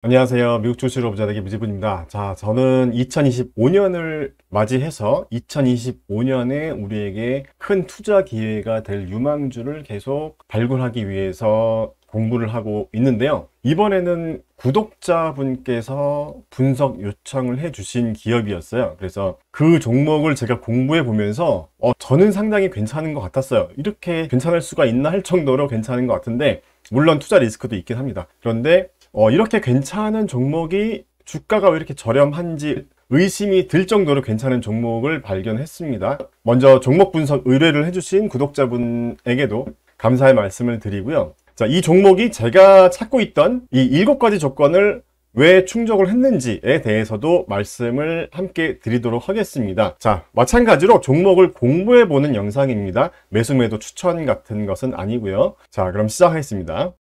안녕하세요. 미국 주식으로 부자되기 무지분입니다. 자, 저는 2025년을 맞이해서 2025년에 우리에게 큰 투자 기회가 될 유망주를 계속 발굴하기 위해서 공부를 하고 있는데요. 이번에는 구독자분께서 분석 요청을 해주신 기업이었어요. 그래서 그 종목을 제가 공부해 보면서 저는 상당히 괜찮은 것 같았어요. 이렇게 괜찮을 수가 있나 할 정도로 괜찮은 것 같은데, 물론 투자 리스크도 있긴 합니다. 그런데 이렇게 괜찮은 종목이 주가가 왜 이렇게 저렴한지 의심이 들 정도로 괜찮은 종목을 발견했습니다. 먼저 종목 분석 의뢰를 해주신 구독자분에게도 감사의 말씀을 드리고요. 자, 이 종목이 제가 찾고 있던 이 7가지 조건을 왜 충족을 했는지에 대해서도 말씀을 함께 드리도록 하겠습니다. 자, 마찬가지로 종목을 공부해보는 영상입니다. 매수 매도 추천 같은 것은 아니고요. 자, 그럼 시작하겠습니다.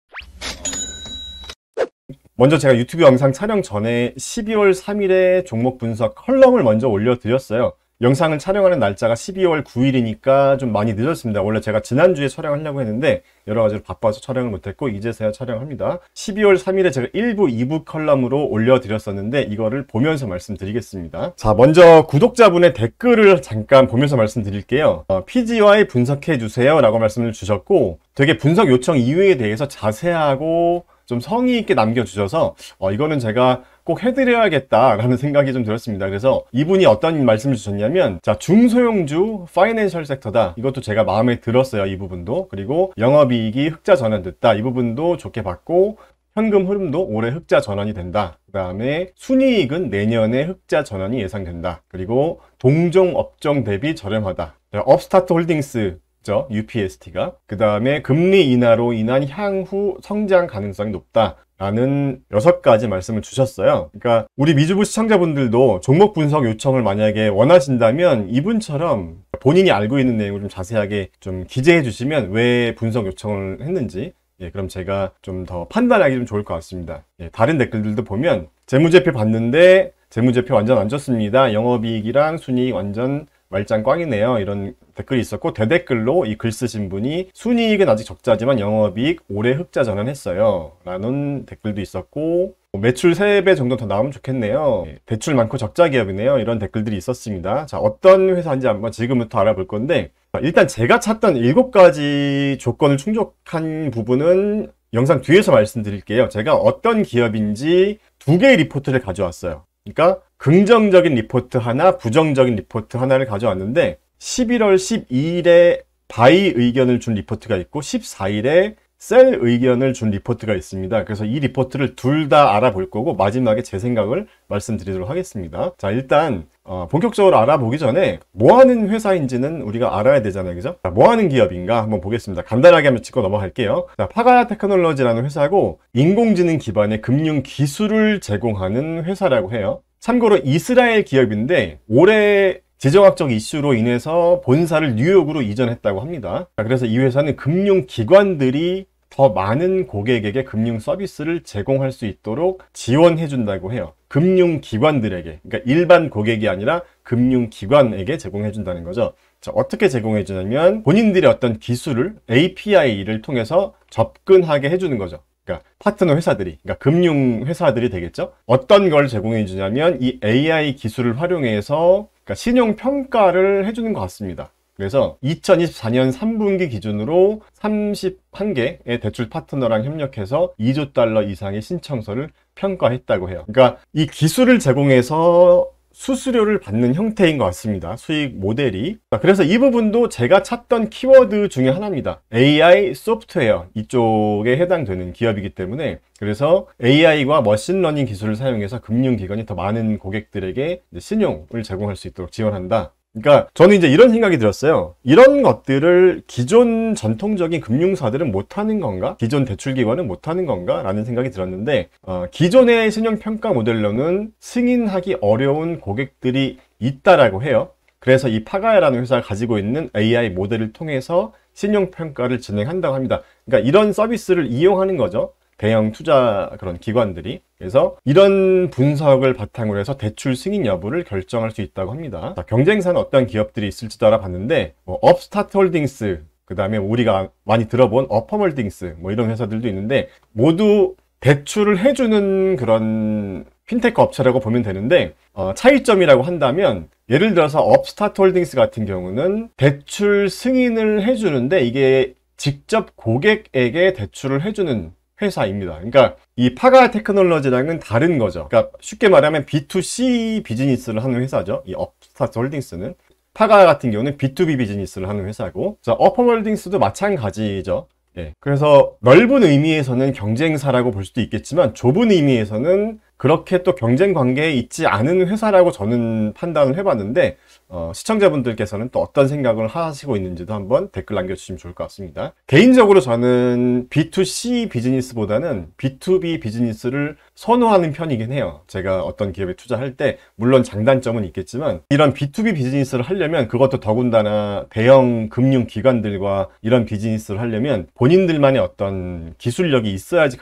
먼저 제가 유튜브 영상 촬영 전에 12월 3일에 종목 분석 컬럼을 먼저 올려드렸어요. 영상을 촬영하는 날짜가 12월 9일이니까 좀 많이 늦었습니다. 원래 제가 지난주에 촬영하려고 했는데 여러 가지로 바빠서 촬영을 못했고 이제서야 촬영합니다. 12월 3일에 제가 1부, 2부 컬럼으로 올려드렸었는데 이거를 보면서 말씀드리겠습니다. 자, 먼저 구독자분의 댓글을 잠깐 보면서 말씀드릴게요. PGY 분석해주세요 라고 말씀을 주셨고, 되게 분석 요청 이유에 대해서 자세하고 좀 성의 있게 남겨주셔서 이거는 제가 꼭 해드려야겠다라는 생각이 좀 들었습니다. 그래서 이분이 어떤 말씀을 주셨냐면, 자, 중소형주 파이낸셜 섹터다. 이것도 제가 마음에 들었어요. 이 부분도. 그리고 영업이익이 흑자 전환됐다. 이 부분도 좋게 봤고, 현금 흐름도 올해 흑자 전환이 된다. 그 다음에 순이익은 내년에 흑자 전환이 예상된다. 그리고 동종 업종 대비 저렴하다. 업스타트 홀딩스 UPST가 그 다음에 금리 인하로 인한 향후 성장 가능성이 높다 라는 6가지 말씀을 주셨어요. 그러니까 우리 미주부 시청자분들도 종목 분석 요청을 만약에 원하신다면 이분처럼 본인이 알고 있는 내용을 좀 자세하게 좀 기재해 주시면 왜 분석 요청을 했는지, 그럼 제가 좀 더 판단하기 좀 좋을 것 같습니다. 다른 댓글들도 보면 재무제표 봤는데 재무제표 완전 안 좋습니다. 영업이익이랑 순이익 완전 말짱 꽝이네요. 이런 댓글이 있었고, 대댓글로 이 글 쓰신 분이 순이익은 아직 적자지만 영업이익 올해 흑자 전환했어요 라는 댓글도 있었고, 매출 3배 정도 더 나오면 좋겠네요. 대출 많고 적자 기업이네요. 이런 댓글들이 있었습니다. 자, 어떤 회사인지 한번 지금부터 알아볼 건데, 일단 제가 찾던 7가지 조건을 충족한 부분은 영상 뒤에서 말씀드릴게요. 제가 어떤 기업인지 2개의 리포트를 가져왔어요. 그러니까 긍정적인 리포트 하나, 부정적인 리포트 하나를 가져왔는데 11월 12일에 바이 의견을 준 리포트가 있고 14일에 셀 의견을 준 리포트가 있습니다. 그래서 이 리포트를 둘 다 알아볼 거고 마지막에 제 생각을 말씀드리도록 하겠습니다. 자, 일단 본격적으로 알아보기 전에 뭐 하는 회사인지는 우리가 알아야 되잖아요. 그죠? 자, 뭐 하는 기업인가 한번 보겠습니다. 간단하게 한번 짚고 넘어갈게요. 자, 파가야 테크놀로지라는 회사고 인공지능 기반의 금융 기술을 제공하는 회사라고 해요. 참고로 이스라엘 기업인데 올해 지정학적 이슈로 인해서 본사를 뉴욕으로 이전했다고 합니다. 그래서 이 회사는 금융기관들이 더 많은 고객에게 금융 서비스를 제공할 수 있도록 지원해 준다고 해요. 금융기관들에게, 그러니까 일반 고객이 아니라 금융기관에게 제공해 준다는 거죠. 자, 어떻게 제공해 주냐면 본인들의 어떤 기술을 API를 통해서 접근하게 해주는 거죠. 그러니까 파트너 회사들이, 그러니까 금융 회사들이 되겠죠. 어떤 걸 제공해 주냐면 이 AI 기술을 활용해서 그러니까 신용 평가를 해주는 것 같습니다. 그래서 2024년 3분기 기준으로 31개의 대출 파트너랑 협력해서 2조 달러 이상의 신청서를 평가했다고 해요. 그러니까 이 기술을 제공해서 수수료를 받는 형태인 것 같습니다. 수익 모델이. 그래서 이 부분도 제가 찾던 키워드 중에 하나입니다. AI 소프트웨어 이쪽에 해당되는 기업이기 때문에, 그래서 AI와 머신러닝 기술을 사용해서 금융기관이 더 많은 고객들에게 신용을 제공할 수 있도록 지원한다. 그러니까 저는 이제 이런 생각이 들었어요. 이런 것들을 기존 전통적인 금융사들은 못하는 건가? 기존 대출기관은 못하는 건가? 라는 생각이 들었는데, 기존의 신용평가 모델로는 승인하기 어려운 고객들이 있다라고 해요. 그래서 이 파가야라는 회사가 가지고 있는 AI 모델을 통해서 신용평가를 진행한다고 합니다. 그러니까 이런 서비스를 이용하는 거죠. 대형 투자 그런 기관들이. 그래서 이런 분석을 바탕으로 해서 대출 승인 여부를 결정할 수 있다고 합니다. 자, 경쟁사는 어떤 기업들이 있을지도 알아봤는데, 업스타트 홀딩스, 그 다음에 우리가 많이 들어본 어퍼몰딩스, 이런 회사들도 있는데 모두 대출을 해주는 그런 핀테크 업체라고 보면 되는데, 차이점이라고 한다면 예를 들어서 업스타트 홀딩스 같은 경우는 대출 승인을 해주는데 이게 직접 고객에게 대출을 해주는 회사입니다. 그러니까 이 파가 테크놀로지랑은 다른 거죠. 그러니까 쉽게 말하면 B2C 비즈니스를 하는 회사죠. 이 업스타트 홀딩스는. 파가 같은 경우는 B2B 비즈니스를 하는 회사고, 자, 어퍼홀딩스도 마찬가지죠. 예. 그래서 넓은 의미에서는 경쟁사라고 볼 수도 있겠지만 좁은 의미에서는 그렇게 또 경쟁 관계에 있지 않은 회사라고 저는 판단을 해봤는데, 시청자분들께서는 또 어떤 생각을 하시고 있는지도 한번 댓글 남겨주시면 좋을 것 같습니다. 개인적으로 저는 B2C 비즈니스보다는 B2B 비즈니스를 선호하는 편이긴 해요. 제가 어떤 기업에 투자할 때 물론 장단점은 있겠지만 이런 B2B 비즈니스를 하려면, 그것도 더군다나 대형 금융기관들과 이런 비즈니스를 하려면 본인들만의 어떤 기술력이 있어야지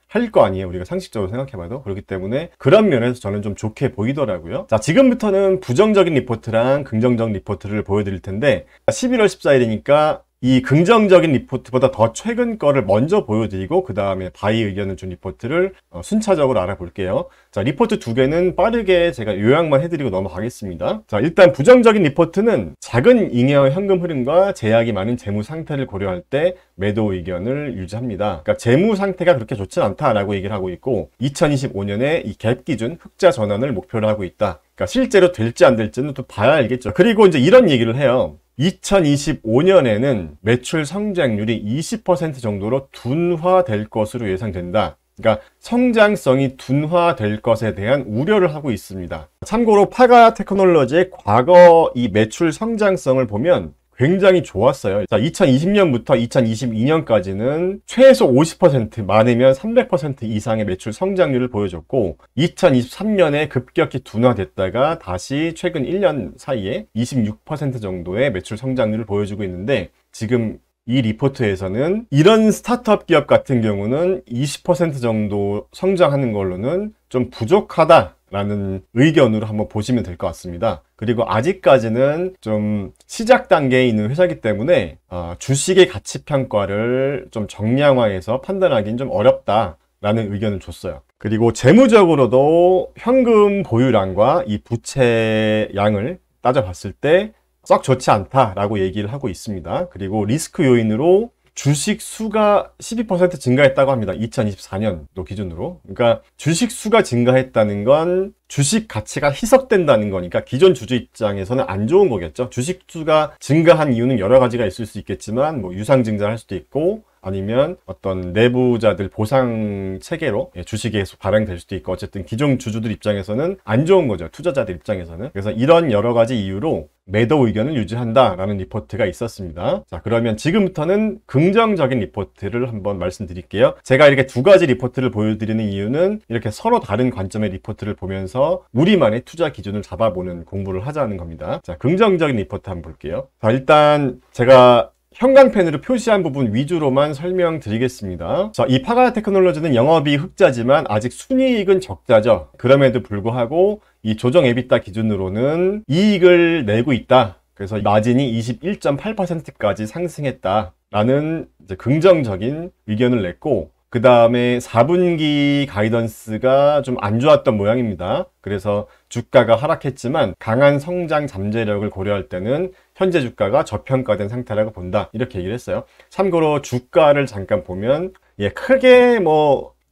할 거 아니에요. 우리가 상식적으로 생각해봐도. 그렇기 때문에 그런 면에서 저는 좀 좋게 보이더라고요. 자, 지금부터는 부정적인 리포트랑 긍정적 리포트를 보여드릴 텐데, 11월 14일이니까 이 긍정적인 리포트보다 더 최근 거를 먼저 보여드리고 그 다음에 바이 의견을 준 리포트를 순차적으로 알아볼게요. 자, 리포트 두 개는 빠르게 제가 요약만 해드리고 넘어가겠습니다. 자, 일단 부정적인 리포트는 작은 잉여 현금 흐름과 제약이 많은 재무 상태를 고려할 때 매도 의견을 유지합니다. 그러니까 재무 상태가 그렇게 좋진 않다라고 얘기를 하고 있고, 2025년에 이 갭 기준 흑자 전환을 목표로 하고 있다. 그러니까 실제로 될지 안 될지는 또 봐야 알겠죠. 그리고 이제 이런 얘기를 해요. 2025년에는 매출 성장률이 20% 정도로 둔화될 것으로 예상된다. 그러니까 성장성이 둔화될 것에 대한 우려를 하고 있습니다. 참고로 파가 테크놀로지의 과거 이 매출 성장성을 보면 굉장히 좋았어요. 자, 2020년부터 2022년까지는 최소 50%, 많으면 300% 이상의 매출 성장률을 보여줬고, 2023년에 급격히 둔화됐다가 다시 최근 1년 사이에 26% 정도의 매출 성장률을 보여주고 있는데, 지금 이 리포트에서는 이런 스타트업 기업 같은 경우는 20% 정도 성장하는 걸로는 좀 부족하다라는 의견으로 한번 보시면 될 것 같습니다. 그리고 아직까지는 좀 시작 단계에 있는 회사이기 때문에 주식의 가치 평가를 좀 정량화해서 판단하기는 좀 어렵다라는 의견을 줬어요. 그리고 재무적으로도 현금 보유량과 이 부채 양을 따져봤을 때 썩 좋지 않다라고 얘기를 하고 있습니다. 그리고 리스크 요인으로 주식 수가 12% 증가했다고 합니다. 2024년도 기준으로. 그러니까 주식 수가 증가했다는 건 주식 가치가 희석된다는 거니까 기존 주주 입장에서는 안 좋은 거겠죠. 주식 수가 증가한 이유는 여러 가지가 있을 수 있겠지만, 뭐 유상 증자할 수도 있고, 아니면 어떤 내부자들 보상 체계로 주식이 계속 발행될 수도 있고, 어쨌든 기존 주주들 입장에서는 안 좋은 거죠. 투자자들 입장에서는. 그래서 이런 여러 가지 이유로 매도 의견을 유지한다라는 리포트가 있었습니다. 자, 그러면 지금부터는 긍정적인 리포트를 한번 말씀드릴게요. 제가 이렇게 두 가지 리포트를 보여드리는 이유는 이렇게 서로 다른 관점의 리포트를 보면서 우리만의 투자 기준을 잡아보는 공부를 하자는 겁니다. 자, 긍정적인 리포트 한번 볼게요. 자, 일단 제가 형광펜으로 표시한 부분 위주로만 설명드리겠습니다. 자, 이 파가 테크놀로지는 영업이익 흑자지만 아직 순이익은 적자죠. 그럼에도 불구하고 이 조정 에비타 기준으로는 이익을 내고 있다. 그래서 마진이 21.8%까지 상승했다라는 이제 긍정적인 의견을 냈고, 그 다음에 4분기 가이던스가 좀 안 좋았던 모양입니다. 그래서 주가가 하락했지만 강한 성장 잠재력을 고려할 때는 현재 주가가 저평가된 상태라고 본다. 이렇게 얘기를 했어요. 참고로 주가를 잠깐 보면 크게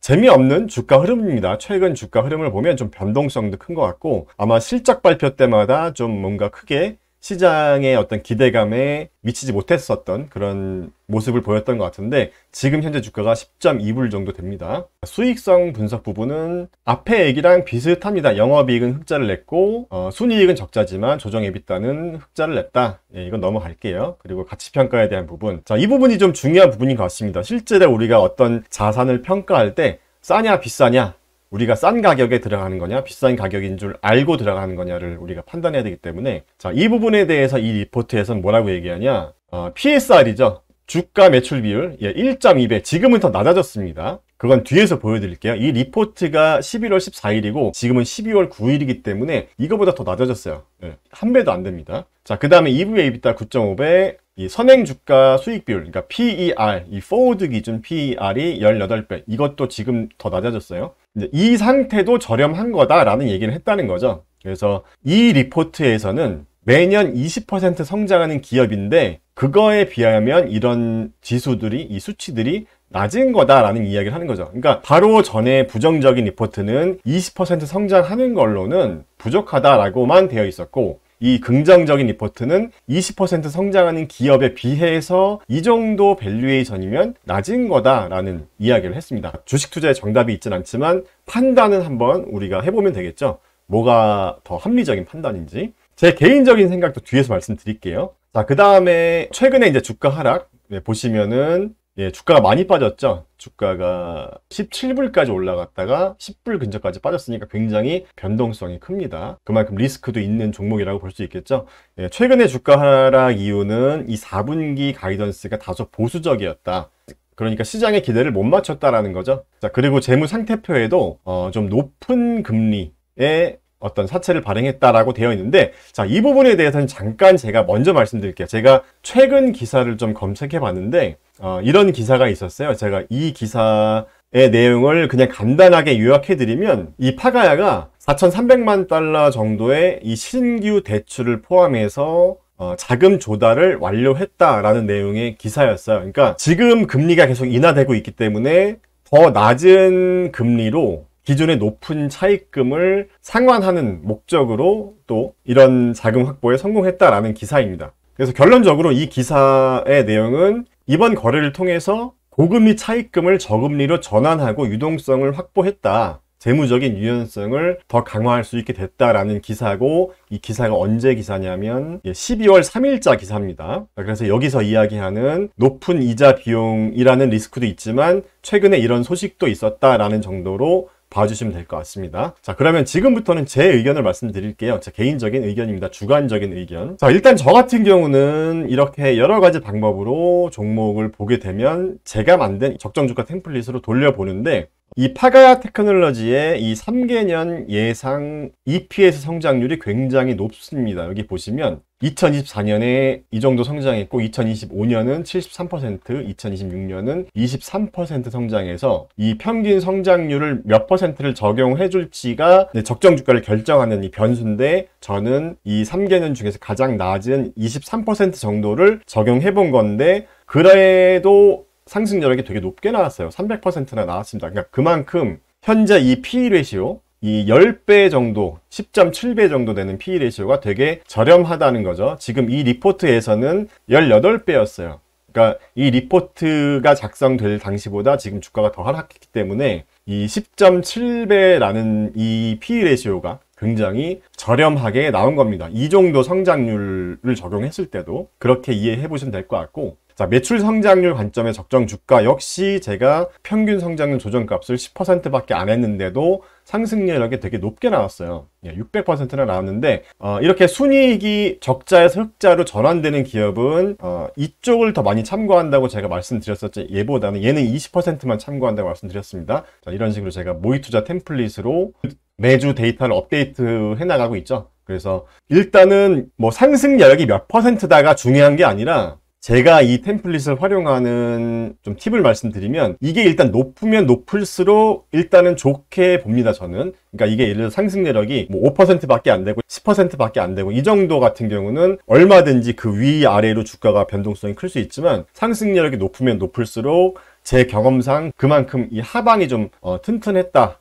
재미없는 주가 흐름입니다. 최근 주가 흐름을 보면 좀 변동성도 큰 것 같고, 아마 실적 발표 때마다 좀 뭔가 크게 시장의 어떤 기대감에 미치지 못했었던 그런 모습을 보였던 것 같은데, 지금 현재 주가가 10.2불 정도 됩니다. 수익성 분석 부분은 앞에 얘기랑 비슷합니다. 영업이익은 흑자를 냈고 순이익은 적자지만 조정 에비타는 흑자를 냈다. 이건 넘어갈게요. 그리고 가치평가에 대한 부분, 자, 이 부분이 좀 중요한 부분인 것 같습니다. 실제로 우리가 어떤 자산을 평가할 때 싸냐 비싸냐, 우리가 싼 가격에 들어가는 거냐 비싼 가격인 줄 알고 들어가는 거냐를 우리가 판단해야 되기 때문에, 자, 이 부분에 대해서 이 리포트에서는 뭐라고 얘기하냐, PSR이죠. 주가 매출 비율 1.2배, 지금은 더 낮아졌습니다. 그건 뒤에서 보여드릴게요. 이 리포트가 11월 14일이고 지금은 12월 9일이기 때문에 이거보다 더 낮아졌어요. 한 배도 안 됩니다. 자, 그 다음에 EV/EBITDA 9.5배, 이 선행 주가 수익 비율, 그러니까 PER, 이 포워드 기준 PER이 18배. 이것도 지금 더 낮아졌어요. 이제 이 상태도 저렴한 거다라는 얘기를 했다는 거죠. 그래서 이 리포트에서는 매년 20% 성장하는 기업인데 그거에 비하면 이런 지수들이, 이 수치들이 낮은 거다라는 이야기를 하는 거죠. 그러니까 바로 전에 부정적인 리포트는 20% 성장하는 걸로는 부족하다라고만 되어 있었고, 이 긍정적인 리포트는 20% 성장하는 기업에 비해서 이 정도 밸류에이션이면 낮은 거다라는 이야기를 했습니다. 주식 투자에 정답이 있진 않지만 판단은 한번 우리가 해보면 되겠죠. 뭐가 더 합리적인 판단인지. 제 개인적인 생각도 뒤에서 말씀드릴게요. 자, 그 다음에 최근에 이제 주가 하락 보시면은 주가가 많이 빠졌죠. 주가가 17불까지 올라갔다가 10불 근처까지 빠졌으니까 굉장히 변동성이 큽니다. 그만큼 리스크도 있는 종목이라고 볼 수 있겠죠. 최근에 주가 하락 이유는 이 4분기 가이던스가 다소 보수적이었다. 그러니까 시장의 기대를 못 맞췄다라는 거죠. 자, 그리고 재무 상태표에도 좀 높은 금리에 어떤 사채를 발행했다라고 되어 있는데, 자, 이 부분에 대해서는 잠깐 제가 먼저 말씀드릴게요. 제가 최근 기사를 좀 검색해 봤는데 이런 기사가 있었어요. 제가 이 기사의 내용을 그냥 간단하게 요약해 드리면, 이 파가야가 4,300만 달러 정도의 이 신규 대출을 포함해서 자금 조달을 완료했다라는 내용의 기사였어요. 그러니까 지금 금리가 계속 인하되고 있기 때문에 더 낮은 금리로 기존의 높은 차입금을 상환하는 목적으로 또 이런 자금 확보에 성공했다라는 기사입니다. 그래서 결론적으로 이 기사의 내용은 이번 거래를 통해서 고금리 차입금을 저금리로 전환하고 유동성을 확보했다. 재무적인 유연성을 더 강화할 수 있게 됐다라는 기사고, 이 기사가 언제 기사냐면 12월 3일자 기사입니다. 그래서 여기서 이야기하는 높은 이자 비용이라는 리스크도 있지만 최근에 이런 소식도 있었다라는 정도로 봐주시면 될 것 같습니다. 자, 그러면 지금부터는 제 의견을 말씀드릴게요. 제 개인적인 의견입니다. 주관적인 의견. 자, 일단 저 같은 경우는 이렇게 여러 가지 방법으로 종목을 보게 되면 제가 만든 적정주가 템플릿으로 돌려보는데, 이 파가야 테크놀로지의 이 3개년 예상 EPS 성장률이 굉장히 높습니다. 여기 보시면 2024년에 이 정도 성장했고 2025년은 73%, 2026년은 23% 성장해서 이 평균 성장률을 몇 퍼센트를 적용해 줄지가 적정 주가를 결정하는 이 변수인데, 저는 이 3개년 중에서 가장 낮은 23% 정도를 적용해 본 건데 그래도 상승 여력이 되게 높게 나왔어요. 300%나 나왔습니다. 그러니까 그만큼 현재 이 PE 레시오, 이 10배 정도, 10.7배 정도 되는 PE 레시오가 되게 저렴하다는 거죠. 지금 이 리포트에서는 18배였어요. 그러니까 이 리포트가 작성될 당시보다 지금 주가가 더 하락했기 때문에 이 10.7배라는 이 PE 레시오가 굉장히 저렴하게 나온 겁니다. 이 정도 성장률을 적용했을 때도 그렇게 이해해 보시면 될 것 같고, 자, 매출 성장률 관점의 적정 주가 역시 제가 평균 성장률 조정값을 10%밖에 안 했는데도 상승 여력이 되게 높게 나왔어요. 600%나 나왔는데 이렇게 순이익이 적자에서 흑자로 전환되는 기업은 이쪽을 더 많이 참고한다고 제가 말씀드렸었죠. 얘보다는 얘는 20%만 참고한다고 말씀드렸습니다. 자, 이런 식으로 제가 모의투자 템플릿으로 매주 데이터를 업데이트 해나가고 있죠. 그래서 일단은 뭐 상승 여력이 몇 %다가 중요한 게 아니라, 제가 이 템플릿을 활용하는 좀 팁을 말씀드리면, 이게 일단 높으면 높을수록 일단은 좋게 봅니다, 저는. 그러니까 이게 예를 들어 상승 여력이 뭐 5%밖에 안 되고 10%밖에 안 되고 이 정도 같은 경우는 얼마든지 그 위아래로 주가가 변동성이 클 수 있지만, 상승 여력이 높으면 높을수록 제 경험상 그만큼 이 하방이 좀 튼튼했다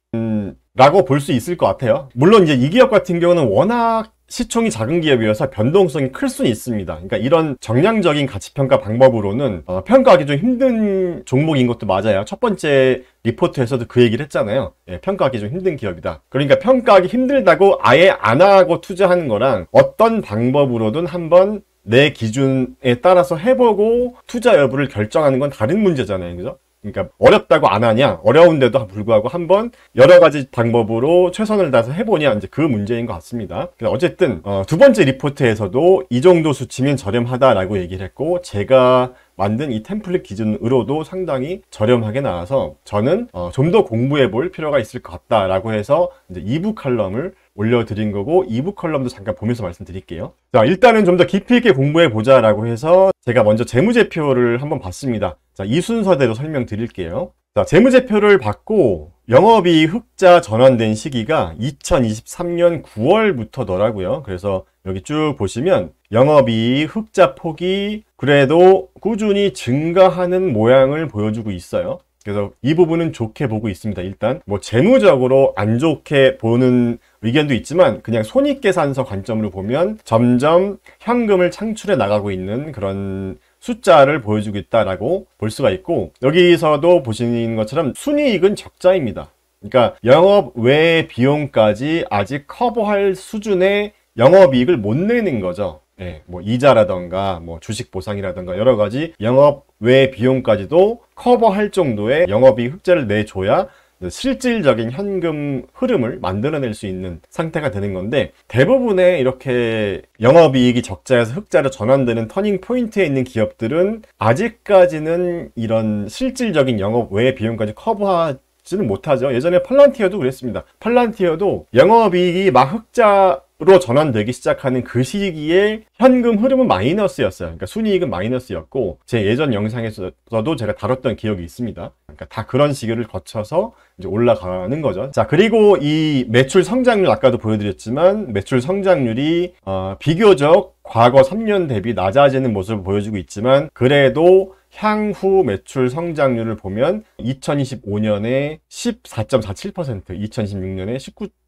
라고 볼 수 있을 것 같아요. 물론 이제 이 기업 같은 경우는 워낙 시총이 작은 기업이어서 변동성이 클 수는 있습니다. 그러니까 이런 정량적인 가치평가 방법으로는 평가하기 좀 힘든 종목인 것도 맞아요. 첫 번째 리포트에서도 그 얘기를 했잖아요. 평가하기 좀 힘든 기업이다. 그러니까 평가하기 힘들다고 아예 안 하고 투자하는 거랑 어떤 방법으로든 한번 내 기준에 따라서 해보고 투자 여부를 결정하는 건 다른 문제잖아요. 그죠? 그러니까 어렵다고 안 하냐, 어려운데도 불구하고 한번 여러 가지 방법으로 최선을 다해서 해보냐, 이제 그 문제인 것 같습니다. 어쨌든 두 번째 리포트에서도 이 정도 수치면 저렴하다라고 얘기를 했고, 제가 만든 이 템플릿 기준으로도 상당히 저렴하게 나와서 저는 좀 더 공부해 볼 필요가 있을 것 같다라고 해서 이제 2부 칼럼을 올려드린 거고 2부 컬럼도 잠깐 보면서 말씀드릴게요. 자, 일단은 좀 더 깊이 있게 공부해 보자라고 해서 제가 먼저 재무제표를 한번 봤습니다. 자, 이 순서대로 설명드릴게요. 자, 재무제표를 봤고 영업이익 흑자 전환된 시기가 2023년 9월부터더라고요. 그래서 여기 쭉 보시면 영업이익 흑자 폭이 그래도 꾸준히 증가하는 모양을 보여주고 있어요. 그래서 이 부분은 좋게 보고 있습니다. 일단 뭐 재무적으로 안 좋게 보는 의견도 있지만 그냥 손익계산서 관점으로 보면 점점 현금을 창출해 나가고 있는 그런 숫자를 보여주고 있다라고 볼 수가 있고, 여기서도 보시는 것처럼 순이익은 적자입니다. 그러니까 영업 외 비용까지 아직 커버할 수준의 영업이익을 못 내는 거죠. 예, 뭐 이자라던가 뭐 주식 보상이라던가 여러 가지 영업 외 비용까지도 커버할 정도의 영업이익 흑자를 내줘야 실질적인 현금 흐름을 만들어낼 수 있는 상태가 되는 건데, 대부분의 이렇게 영업이익이 적자에서 흑자로 전환되는 터닝 포인트에 있는 기업들은 아직까지는 이런 실질적인 영업 외 비용까지 커버하지는 못하죠. 예전에 팔란티어도 그랬습니다. 팔란티어도 영업이익이 막 흑자로 전환되기 시작하는 그 시기에 현금 흐름은 마이너스였어요. 그러니까 순이익은 마이너스였고, 제 예전 영상에서도 제가 다뤘던 기억이 있습니다. 그러니까 다 그런 시기를 거쳐서 이제 올라가는 거죠. 자, 그리고 이 매출 성장률 아까도 보여드렸지만 매출 성장률이 비교적 과거 3년 대비 낮아지는 모습을 보여주고 있지만, 그래도 향후 매출 성장률을 보면 2025년에 14.47%, 2026년에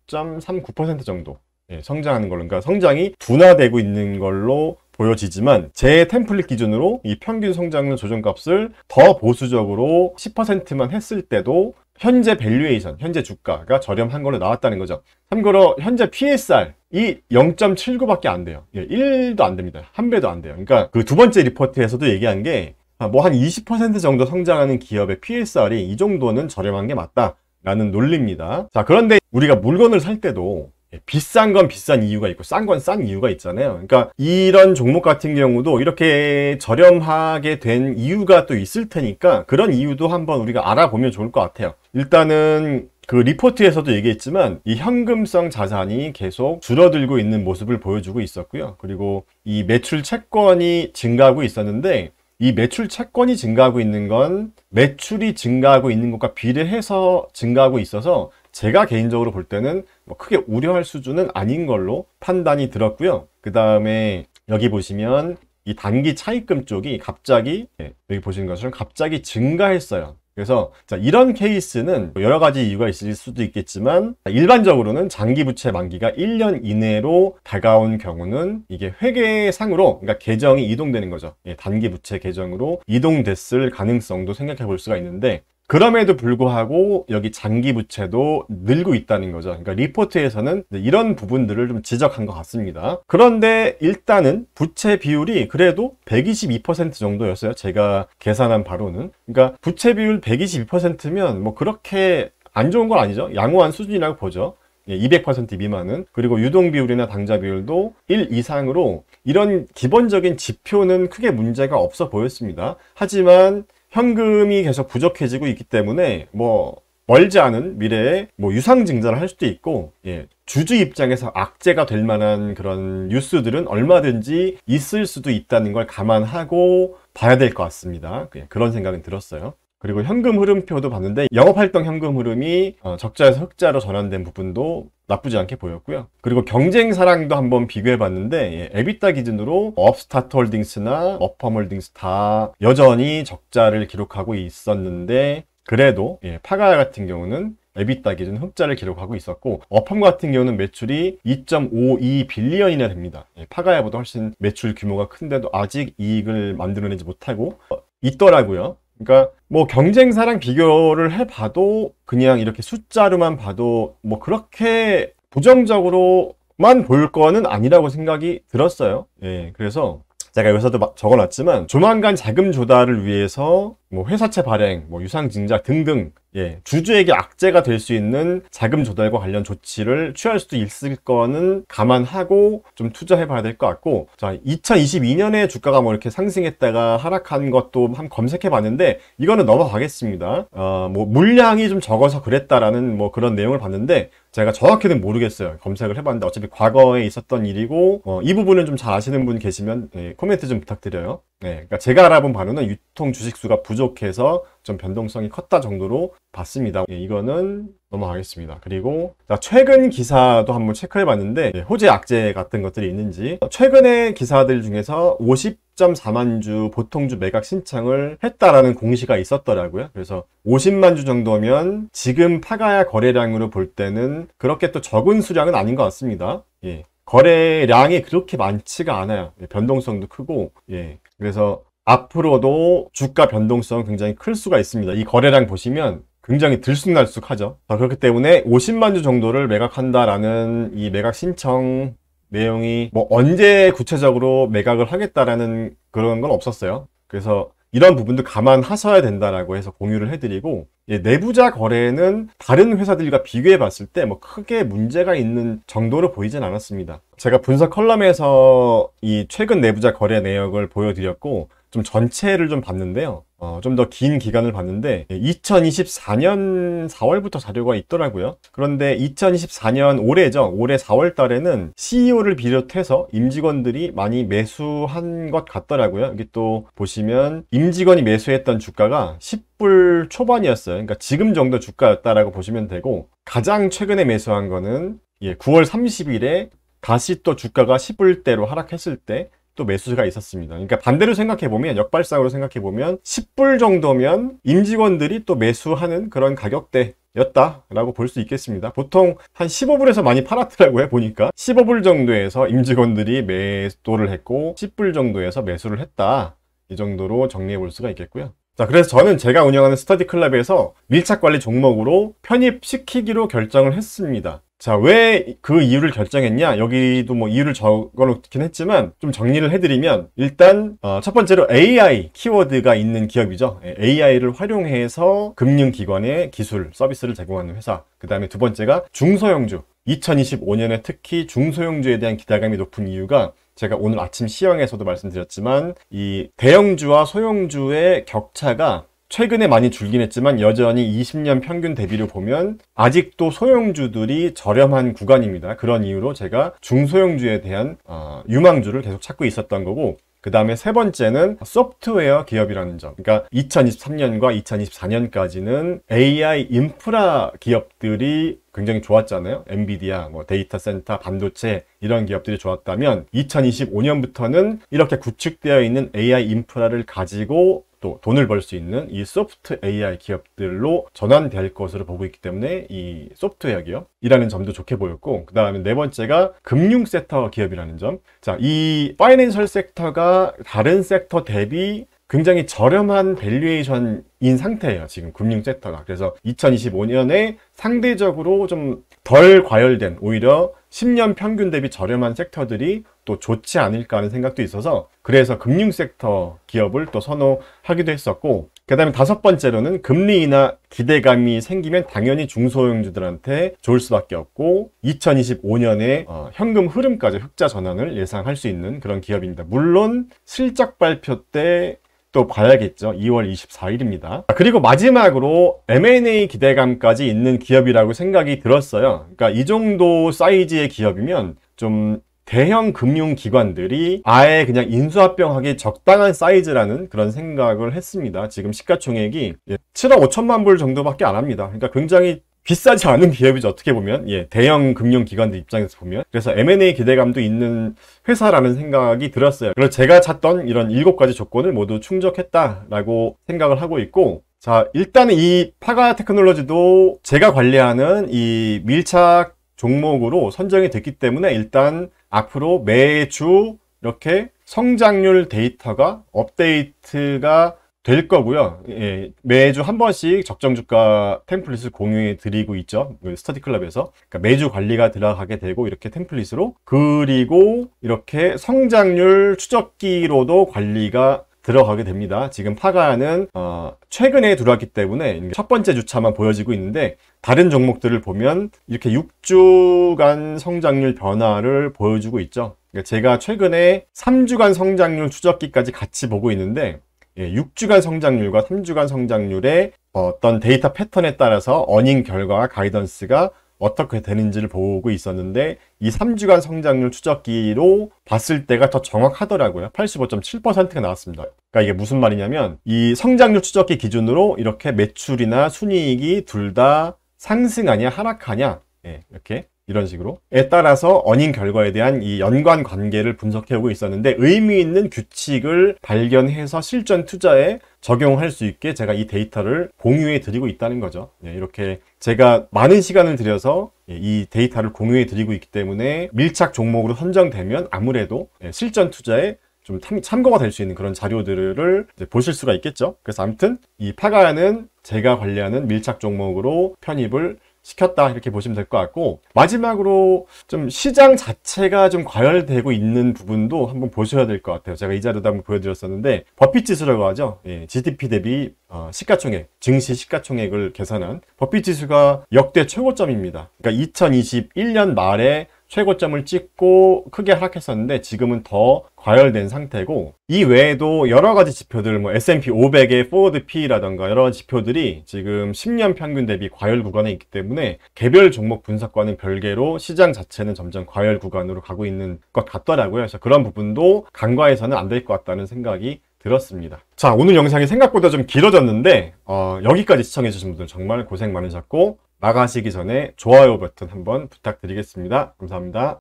19.39% 정도 성장하는 걸로, 그러니까 성장이 둔화되고 있는 걸로 보여지지만, 제 템플릿 기준으로 이 평균 성장률 조정값을 더 보수적으로 10%만 했을 때도 현재 밸류에이션, 현재 주가가 저렴한 걸로 나왔다는 거죠. 참고로 현재 PSR이 0.79밖에 안 돼요. 1도 안 됩니다. 한 배도 안 돼요. 그러니까 그 두 번째 리포트에서도 얘기한 게 뭐 한 20% 정도 성장하는 기업의 PSR이 이 정도는 저렴한 게 맞다라는 논리입니다. 자, 그런데 우리가 물건을 살 때도 비싼 건 비싼 이유가 있고 싼 건 싼 이유가 있잖아요. 그러니까 이런 종목 같은 경우도 이렇게 저렴하게 된 이유가 또 있을 테니까 그런 이유도 한번 우리가 알아보면 좋을 것 같아요. 일단은 그 리포트에서도 얘기했지만 이 현금성 자산이 계속 줄어들고 있는 모습을 보여주고 있었고요. 그리고 이 매출 채권이 증가하고 있었는데, 이 매출 채권이 증가하고 있는 건 매출이 증가하고 있는 것과 비례해서 증가하고 있어서 제가 개인적으로 볼 때는 뭐 크게 우려할 수준은 아닌 걸로 판단이 들었고요. 그 다음에 여기 보시면 이 단기 차입금 쪽이 갑자기, 여기 보시는 것처럼 갑자기 증가했어요. 그래서 자, 이런 케이스는 여러 가지 이유가 있을 수도 있겠지만, 일반적으로는 장기 부채 만기가 1년 이내로 다가온 경우는 이게 회계상으로, 그러니까 계정이 이동되는 거죠. 단기 부채 계정으로 이동됐을 가능성도 생각해 볼 수가 있는데, 그럼에도 불구하고 여기 장기 부채도 늘고 있다는 거죠. 그러니까 리포트에서는 이런 부분들을 좀 지적한 것 같습니다. 그런데 일단은 부채 비율이 그래도 122% 정도였어요. 제가 계산한 바로는. 그러니까 부채 비율 122%면 뭐 그렇게 안 좋은 건 아니죠. 양호한 수준이라고 보죠. 200% 미만은. 그리고 유동 비율이나 당좌 비율도 1 이상으로 이런 기본적인 지표는 크게 문제가 없어 보였습니다. 하지만 현금이 계속 부족해지고 있기 때문에 뭐 멀지 않은 미래에 뭐 유상증자를 할 수도 있고, 주주 입장에서 악재가 될 만한 그런 뉴스들은 얼마든지 있을 수도 있다는 걸 감안하고 봐야 될 것 같습니다. 그런 생각은 들었어요. 그리고 현금 흐름표도 봤는데 영업활동 현금 흐름이 적자에서 흑자로 전환된 부분도 나쁘지 않게 보였고요. 그리고 경쟁사랑도 한번 비교해 봤는데, 에비타 기준으로 업스타트 홀딩스나 어펌홀딩스 다 여전히 적자를 기록하고 있었는데, 그래도 파가야 같은 경우는 에비타 기준 흑자를 기록하고 있었고, 어펌 같은 경우는 매출이 2.52 빌리언이나 됩니다. 파가야보다 훨씬 매출 규모가 큰데도 아직 이익을 만들어내지 못하고 있더라고요. 그러니까 뭐 경쟁사랑 비교를 해봐도 그냥 이렇게 숫자로만 봐도 뭐 그렇게 부정적으로만 볼 거는 아니라고 생각이 들었어요. 그래서 제가 여기서도 적어놨지만 조만간 자금 조달을 위해서 뭐 회사채 발행, 뭐 유상증자 등등 주주에게 악재가 될 수 있는 자금 조달과 관련 조치를 취할 수도 있을 거는 감안하고 좀 투자해 봐야 될 것 같고, 자, 2022년에 주가가 뭐 이렇게 상승했다가 하락한 것도 한번 검색해 봤는데 이거는 넘어가겠습니다. 뭐 물량이 좀 적어서 그랬다라는 뭐 그런 내용을 봤는데 제가 정확히는 모르겠어요. 검색을 해봤는데 어차피 과거에 있었던 일이고, 이 부분은 좀 잘 아시는 분 계시면 코멘트 좀 부탁드려요. 그러니까 제가 알아본 바로는 유통 주식수가 부족해서 좀 변동성이 컸다 정도로 봤습니다. 이거는 넘어가겠습니다. 그리고 최근 기사도 한번 체크해 봤는데 호재 악재 같은 것들이 있는지, 최근의 기사들 중에서 50.4만 주 보통주 매각 신청을 했다라는 공시가 있었더라고요. 그래서 50만 주 정도면 지금 파가야 거래량으로 볼 때는 그렇게 또 적은 수량은 아닌 것 같습니다. 거래량이 그렇게 많지가 않아요. 변동성도 크고, 그래서 앞으로도 주가 변동성 굉장히 클 수가 있습니다. 이 거래량 보시면 굉장히 들쑥날쑥하죠. 그렇기 때문에 50만 주 정도를 매각한다라는 이 매각 신청 내용이 뭐 언제 구체적으로 매각을 하겠다라는 그런 건 없었어요. 그래서 이런 부분도 감안하셔야 된다라고 해서 공유를 해드리고, 내부자 거래는 다른 회사들과 비교해 봤을 때 뭐 크게 문제가 있는 정도로 보이진 않았습니다. 제가 분석 컬럼에서 이 최근 내부자 거래 내역을 보여드렸고, 좀 전체를 좀 봤는데요. 좀 더 긴 기간을 봤는데 2024년 4월부터 자료가 있더라고요. 그런데 2024년 올해죠. 올해 4월 달에는 CEO를 비롯해서 임직원들이 많이 매수한 것 같더라고요. 여기 또 보시면 임직원이 매수했던 주가가 10불 초반이었어요. 그러니까 지금 정도 주가였다라고 보시면 되고, 가장 최근에 매수한 거는 9월 30일에 다시 또 주가가 10불대로 하락했을 때 또 매수가 있었습니다. 그러니까 반대로 생각해보면, 역발상으로 생각해보면 10불 정도면 임직원들이 또 매수하는 그런 가격대였다라고 볼 수 있겠습니다. 보통 한 15불에서 많이 팔았더라고요. 보니까 15불 정도에서 임직원들이 매도를 했고 10불 정도에서 매수를 했다, 이 정도로 정리해 볼 수가 있겠고요. 자, 그래서 저는 제가 운영하는 스터디 클럽에서 밀착관리 종목으로 편입시키기로 결정을 했습니다. 자, 왜 그 이유를 결정했냐? 여기도 뭐 이유를 적어놓긴 했지만 좀 정리를 해드리면, 일단 첫 번째로 AI 키워드가 있는 기업이죠. AI를 활용해서 금융기관에 기술, 서비스를 제공하는 회사. 그 다음에 두 번째가 중소형주. 2025년에 특히 중소형주에 대한 기대감이 높은 이유가, 제가 오늘 아침 시황에서도 말씀드렸지만 이 대형주와 소형주의 격차가 최근에 많이 줄긴 했지만 여전히 20년 평균 대비로 보면 아직도 소형주들이 저렴한 구간입니다. 그런 이유로 제가 중소형주에 대한 유망주를 계속 찾고 있었던 거고, 그 다음에 세 번째는 소프트웨어 기업이라는 점. 그러니까 2023년과 2024년까지는 AI 인프라 기업들이 굉장히 좋았잖아요. 엔비디아, 뭐 데이터 센터, 반도체 이런 기업들이 좋았다면 2025년부터는 이렇게 구축되어 있는 AI 인프라를 가지고 또 돈을 벌 수 있는 이 소프트 AI 기업들로 전환될 것으로 보고 있기 때문에 이 소프트웨어 기업이라는 점도 좋게 보였고, 그 다음에 네 번째가 금융 섹터 기업이라는 점. 자, 이 파이낸셜 섹터가 다른 섹터 대비 굉장히 저렴한 밸류에이션인 상태예요, 지금 금융 섹터가. 그래서 2025년에 상대적으로 좀 덜 과열된, 오히려 10년 평균 대비 저렴한 섹터들이 또 좋지 않을까 하는 생각도 있어서, 그래서 금융 섹터 기업을 또 선호하기도 했었고, 그 다음에 다섯 번째로는 금리 인하 기대감이 생기면 당연히 중소형주들한테 좋을 수밖에 없고, 2025년에 현금 흐름까지 흑자 전환을 예상할 수 있는 그런 기업입니다. 물론 실적 발표 때 또 봐야겠죠. 2월 24일입니다. 그리고 마지막으로 M&A 기대감까지 있는 기업이라고 생각이 들었어요. 그러니까 이 정도 사이즈의 기업이면 좀 대형 금융기관들이 아예 그냥 인수합병하기 적당한 사이즈라는 그런 생각을 했습니다. 지금 시가총액이 7억 5천만 불 정도밖에 안 합니다. 그러니까 굉장히 비싸지 않은 기업이죠. 어떻게 보면. 대형 금융기관들 입장에서 보면. 그래서 M&A 기대감도 있는 회사라는 생각이 들었어요. 그래서 제가 찾던 이런 7가지 조건을 모두 충족했다라고 생각을 하고 있고, 자, 일단은 이 파가 테크놀로지도 제가 관리하는 이 밀착 종목으로 선정이 됐기 때문에 일단 앞으로 매주 이렇게 성장률 데이터가 업데이트가 될 거고요. 매주 한 번씩 적정주가 템플릿을 공유해 드리고 있죠. 스터디 클럽에서. 그러니까 매주 관리가 들어가게 되고 이렇게 템플릿으로, 그리고 이렇게 성장률 추적기로도 관리가 들어가게 됩니다. 지금 파가야는 최근에 들어왔기 때문에 첫 번째 주차만 보여지고 있는데 다른 종목들을 보면 이렇게 6주간 성장률 변화를 보여주고 있죠. 제가 최근에 3주간 성장률 추적기까지 같이 보고 있는데 6주간 성장률과 3주간 성장률의 어떤 데이터 패턴에 따라서 어닝 결과와 가이던스가 어떻게 되는지를 보고 있었는데 이 3주간 성장률 추적기로 봤을 때가 더 정확하더라고요. 85.7%가 나왔습니다. 그러니까 이게 무슨 말이냐면 이 성장률 추적기 기준으로 이렇게 매출이나 순이익이 둘 다 상승하냐 하락하냐 이렇게 이런 식으로에 따라서 어닝 결과에 대한 이 연관 관계를 분석해오고 있었는데 의미 있는 규칙을 발견해서 실전 투자에 적용할 수 있게 제가 이 데이터를 공유해 드리고 있다는 거죠. 이렇게 제가 많은 시간을 들여서 이 데이터를 공유해 드리고 있기 때문에 밀착 종목으로 선정되면 아무래도 실전 투자에 좀 참고가 될 수 있는 그런 자료들을 보실 수가 있겠죠. 그래서 아무튼 이 파가야는 제가 관리하는 밀착 종목으로 편입을 시켰다 이렇게 보시면 될 것 같고, 마지막으로 좀 시장 자체가 좀 과열되고 있는 부분도 한번 보셔야 될 것 같아요. 제가 이 자료도 한번 보여드렸었는데 버핏 지수라고 하죠. GDP 대비 시가총액, 증시 시가총액을 계산한 버핏 지수가 역대 최고점입니다. 그러니까 2021년 말에 최고점을 찍고 크게 하락했었는데 지금은 더 과열된 상태고, 이 외에도 여러 가지 지표들, 뭐 S&P 500의 포워드 P라던가 여러 가지 지표들이 지금 10년 평균 대비 과열 구간에 있기 때문에 개별 종목 분석과는 별개로 시장 자체는 점점 과열 구간으로 가고 있는 것 같더라고요. 그래서 그런 부분도 간과해서는 안 될 것 같다는 생각이 들었습니다. 자, 오늘 영상이 생각보다 좀 길어졌는데 여기까지 시청해주신 분들 정말 고생 많으셨고, 나가시기 전에 좋아요 버튼 한번 부탁드리겠습니다. 감사합니다.